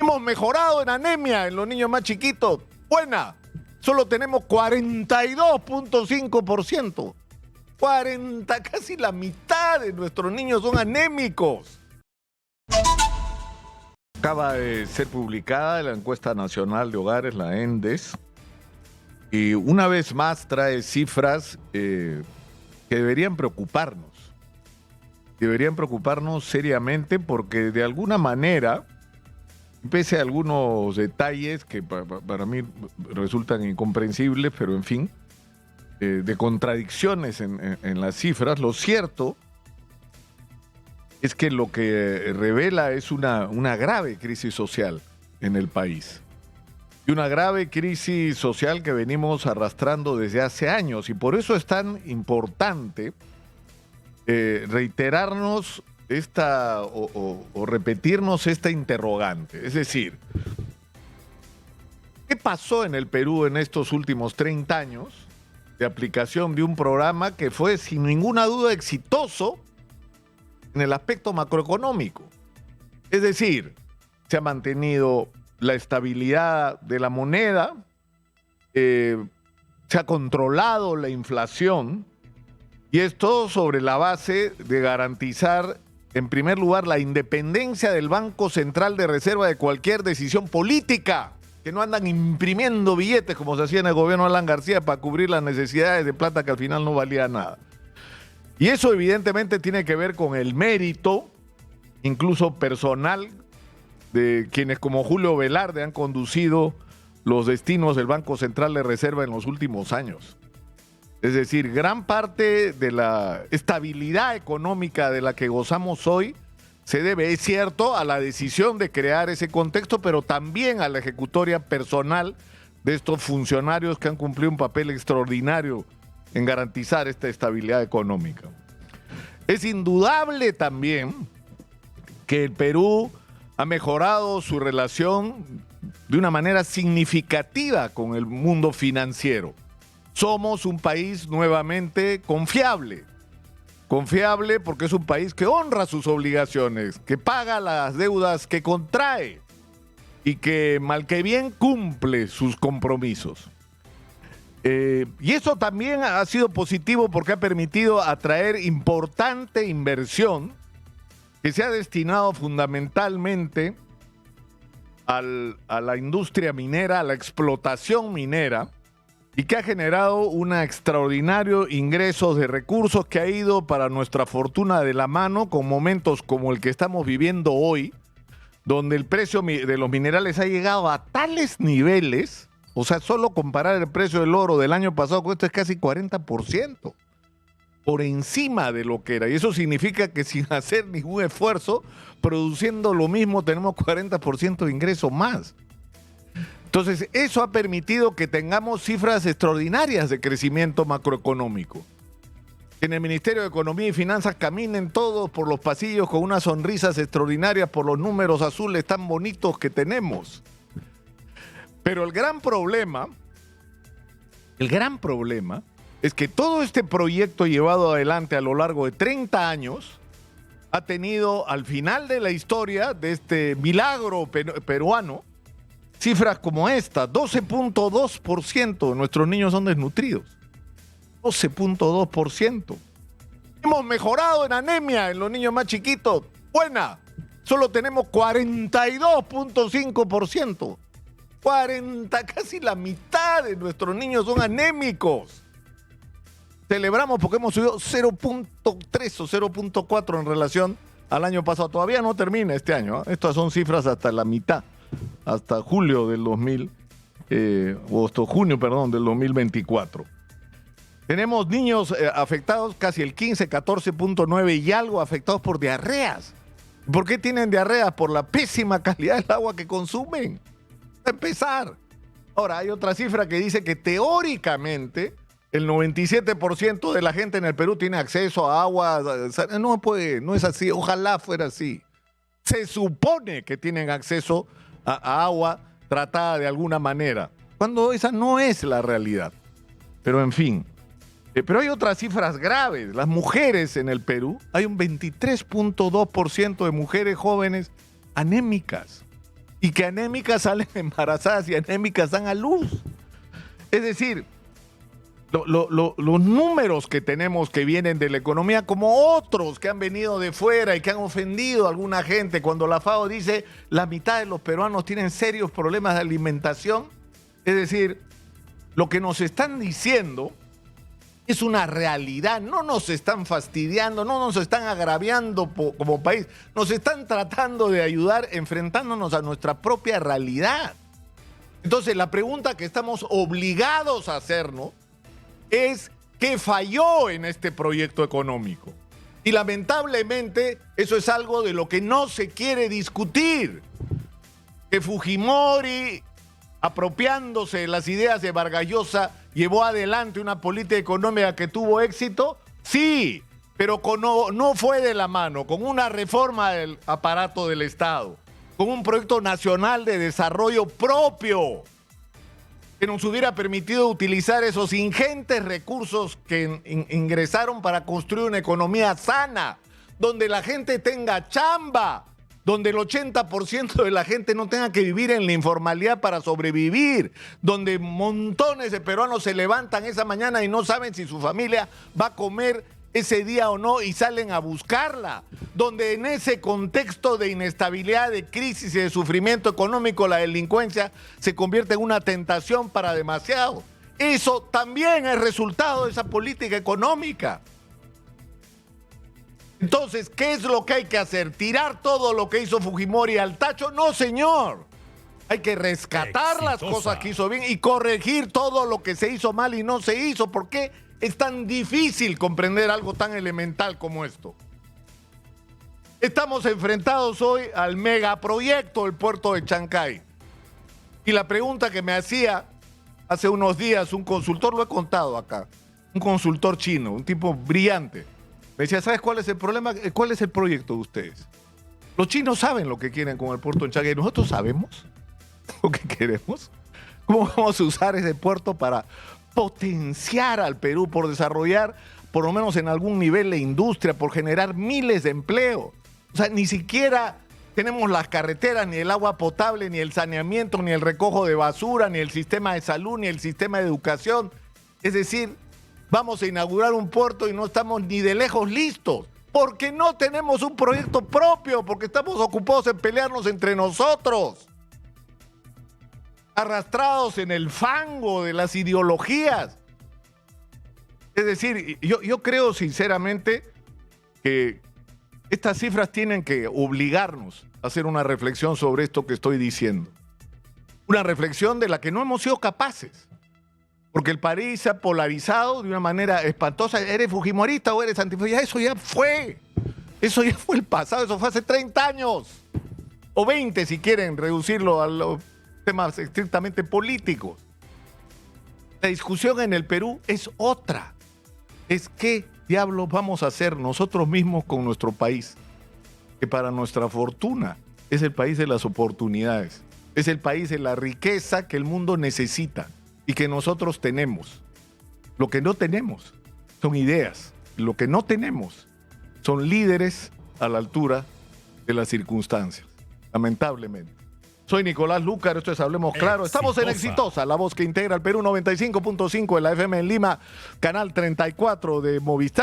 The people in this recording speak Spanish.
Hemos mejorado en anemia en los niños más chiquitos. Buena. Solo tenemos 42.5%. 40, casi la mitad de nuestros niños son anémicos. Acaba de ser publicada la encuesta nacional de hogares, la ENDES, y una vez más trae cifras que deberían preocuparnos. Deberían preocuparnos seriamente porque de alguna manera, pese a algunos detalles que para mí resultan incomprensibles, pero en fin, de contradicciones en las cifras, lo cierto es que lo que revela es una grave crisis social en el país. Y una grave crisis social que venimos arrastrando desde hace años. Y por eso es tan importante reiterarnos o repetirnos esta interrogante. Es decir, ¿qué pasó en el Perú en estos últimos 30 años de aplicación de un programa que fue sin ninguna duda exitoso en el aspecto macroeconómico? Es decir, se ha mantenido la estabilidad de la moneda, se ha controlado la inflación, y esto sobre la base de garantizar, en primer lugar, la independencia del Banco Central de Reserva de cualquier decisión política, que no andan imprimiendo billetes como se hacía en el gobierno de Alan García para cubrir las necesidades de plata que al final no valía nada. Y eso evidentemente tiene que ver con el mérito, incluso personal, de quienes como Julio Velarde han conducido los destinos del Banco Central de Reserva en los últimos años. Es decir, gran parte de la estabilidad económica de la que gozamos hoy se debe, es cierto, a la decisión de crear ese contexto, pero también a la ejecutoria personal de estos funcionarios que han cumplido un papel extraordinario en garantizar esta estabilidad económica. Es indudable también que el Perú ha mejorado su relación de una manera significativa con el mundo financiero. Somos un país nuevamente confiable. Confiable porque es un país que honra sus obligaciones, que paga las deudas que contrae y que mal que bien cumple sus compromisos. Y eso también ha sido positivo porque ha permitido atraer importante inversión que se ha destinado fundamentalmente a la industria minera, a la explotación minera, y que ha generado un extraordinario ingreso de recursos que ha ido para nuestra fortuna de la mano con momentos como el que estamos viviendo hoy, donde el precio de los minerales ha llegado a tales niveles, o sea, solo comparar el precio del oro del año pasado con esto es casi 40%, por encima de lo que era. Y eso significa que sin hacer ningún esfuerzo, produciendo lo mismo, tenemos 40% de ingreso más. Entonces, eso ha permitido que tengamos cifras extraordinarias de crecimiento macroeconómico. Que en el Ministerio de Economía y Finanzas caminen todos por los pasillos con unas sonrisas extraordinarias por los números azules tan bonitos que tenemos. Pero el gran problema es que todo este proyecto llevado adelante a lo largo de 30 años ha tenido al final de la historia de este milagro peruano cifras como esta: 12.2% de nuestros niños son desnutridos. 12.2%. Hemos mejorado en anemia en los niños más chiquitos. Buena. Solo tenemos 42.5%. 40, casi la mitad de nuestros niños son anémicos. Celebramos porque hemos subido 0.3 o 0.4 en relación al año pasado. Todavía no termina este año, ¿eh? Estas son cifras hasta la mitad. Hasta julio del del 2024. Tenemos niños afectados, casi el 15, 14.9 y algo afectados por diarreas. ¿Por qué tienen diarreas? Por la pésima calidad del agua que consumen. A empezar. Ahora, hay otra cifra que dice que teóricamente el 97% de la gente en el Perú tiene acceso a agua. No es así. Ojalá fuera así. Se supone que tienen acceso a agua tratada de alguna manera, cuando esa no es la realidad. Pero en fin, pero hay otras cifras graves. Las mujeres en el Perú, hay un 23.2% de mujeres jóvenes anémicas. y que anémicas salen embarazadas y anémicas dan a luz. Es decir, los números que tenemos que vienen de la economía, como otros que han venido de fuera y que han ofendido a alguna gente, cuando la FAO dice la mitad de los peruanos tienen serios problemas de alimentación, es decir, lo que nos están diciendo es una realidad, no nos están fastidiando, no nos están agraviando como país, nos están tratando de ayudar enfrentándonos a nuestra propia realidad. Entonces, la pregunta que estamos obligados a hacernos es ¿qué falló en este proyecto económico? Y lamentablemente eso es algo de lo que no se quiere discutir. Que Fujimori, apropiándose de las ideas de Vargas Llosa, llevó adelante una política económica que tuvo éxito, sí, pero no fue de la mano, con una reforma del aparato del Estado, con un proyecto nacional de desarrollo propio, que nos hubiera permitido utilizar esos ingentes recursos que ingresaron para construir una economía sana, donde la gente tenga chamba, donde el 80% de la gente no tenga que vivir en la informalidad para sobrevivir, donde montones de peruanos se levantan esa mañana y no saben si su familia va a comer ese día o no y salen a buscarla, donde en ese contexto de inestabilidad, de crisis y de sufrimiento económico la delincuencia se convierte en una tentación para demasiado. Eso también es resultado de esa política económica. Entonces, ¿qué es lo que hay que hacer? ¿Tirar todo lo que hizo Fujimori al tacho? No, señor. Hay que rescatar las cosas que hizo bien y corregir todo lo que se hizo mal y no se hizo. ¿Por qué es tan difícil comprender algo tan elemental como esto? Estamos enfrentados hoy al megaproyecto del puerto de Chancay. Y la pregunta que me hacía hace unos días un consultor, lo he contado acá, un consultor chino, un tipo brillante, me decía, ¿sabes cuál es el problema? ¿Cuál es el proyecto de ustedes? Los chinos saben lo que quieren con el puerto de Chancay. ¿Nosotros sabemos lo que queremos? ¿Cómo vamos a usar ese puerto para potenciar al Perú, por desarrollar por lo menos en algún nivel la industria, por generar miles de empleos? O sea, ni siquiera tenemos las carreteras, ni el agua potable, ni el saneamiento, ni el recojo de basura, ni el sistema de salud, ni el sistema de educación. Es decir, vamos a inaugurar un puerto y no estamos ni de lejos listos, porque no tenemos un proyecto propio, porque estamos ocupados en pelearnos entre nosotros, arrastrados en el fango de las ideologías. Es decir, yo creo sinceramente que estas cifras tienen que obligarnos a hacer una reflexión sobre esto que estoy diciendo. Una reflexión de la que no hemos sido capaces. Porque el país se ha polarizado de una manera espantosa. ¿Eres fujimorista o eres antifujimorista? Eso ya fue. Eso ya fue el pasado. Eso fue hace 30 años. O 20 si quieren reducirlo a los temas estrictamente políticos. La discusión en el Perú es otra. Es qué diablos vamos a hacer nosotros mismos con nuestro país. Que para nuestra fortuna es el país de las oportunidades. Es el país de la riqueza que el mundo necesita y que nosotros tenemos. Lo que no tenemos son ideas. Lo que no tenemos son líderes a la altura de las circunstancias. Lamentablemente. Soy Nicolás Lúcar, esto es Hablemos Claro. Estamos en Exitosa, la voz que integra el Perú, 95.5 de la FM en Lima, canal 34 de Movistar.